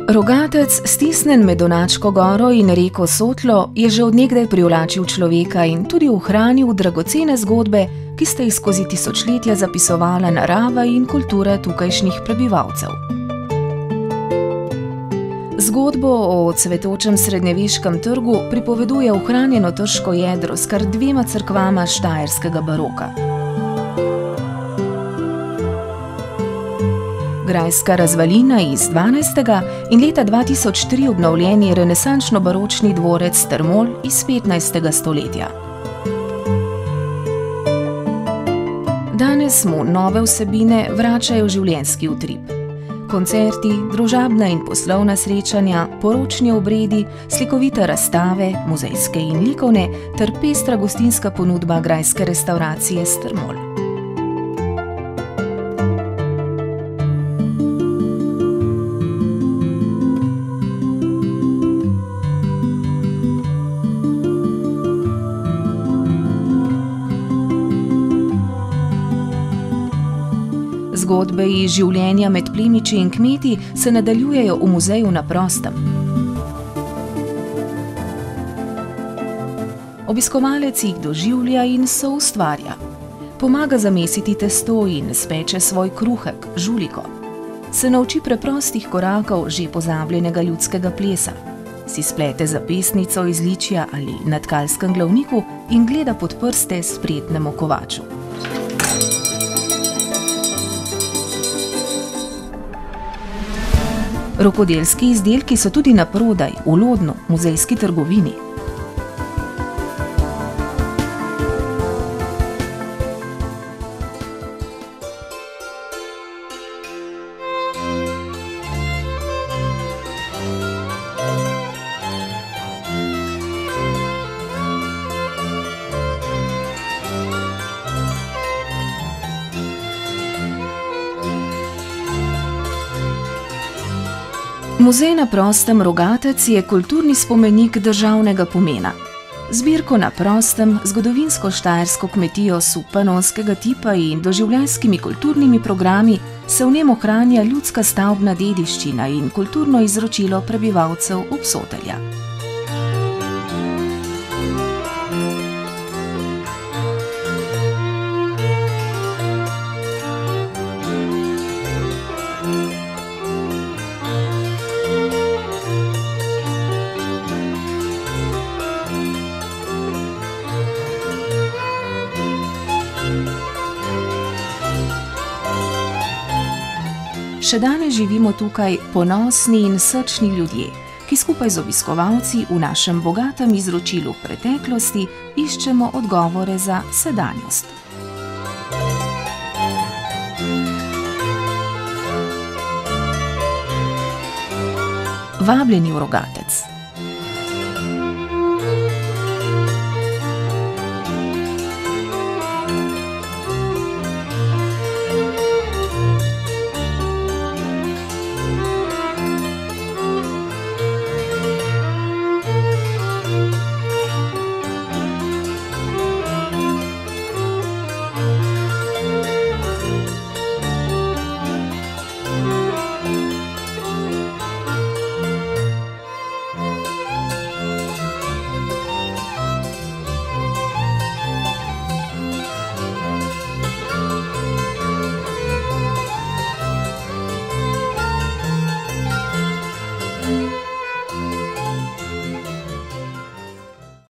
Rogatec, stisnen med Donačko goro in reko Sotlo, je že od nekdaj privlačil človeka in tudi ohranil dragocene zgodbe, ki sta jih skozi tisočletja zapisovala narava in kultura tukajšnjih prebivalcev. Zgodbo o cvetočem srednjeveškem trgu pripoveduje ohranjeno trško jedro s kar 2 cerkvama štajerskega baroka. Grajska razvalina iz 12. in leta 2003 obnovljeni renesančno-baročni dvorec Strmol iz 15. stoletja. Danes mu nove vsebine vračajo življenjski utrip. Koncerti, družabna in poslovna srečanja, poročni obredi, slikovite razstave, muzejske in likovne ter pestra gostinska ponudba grajske restavracije Strmol. Zgodbe iz življenja med plemiči in kmeti se nadaljujejo v muzeju na prostem. Obiskovalec jih doživlja in soustvarja. Pomaga zamesiti testo in speče svoj kruhek, žuliko. Se nauči preprostih korakov že pozabljenega ljudskega plesa. Si splete zapestnico iz ličja ali na tkalskem glavniku in gleda pod prste spretnemu kovaču. Rokodelski izdelki so tudi naprodaj v Lodnu, muzejski trgovini. Muzej na prostem Rogatec je kulturni spomenik državnega pomena. Zbirko na prostem, zgodovinsko štajersko kmetijo subpanonskega tipa in doživljajskimi kulturnimi programi se v njem ohranja ljudska stavbna dediščina in kulturno izročilo prebivalcev Obsotelja. Še danes živimo tukaj ponosni in srčni ljudje, ki skupaj z obiskovalci v našem bogatem izročilu preteklosti iščemo odgovore za sedanjost. Vabljeni v Rogatec!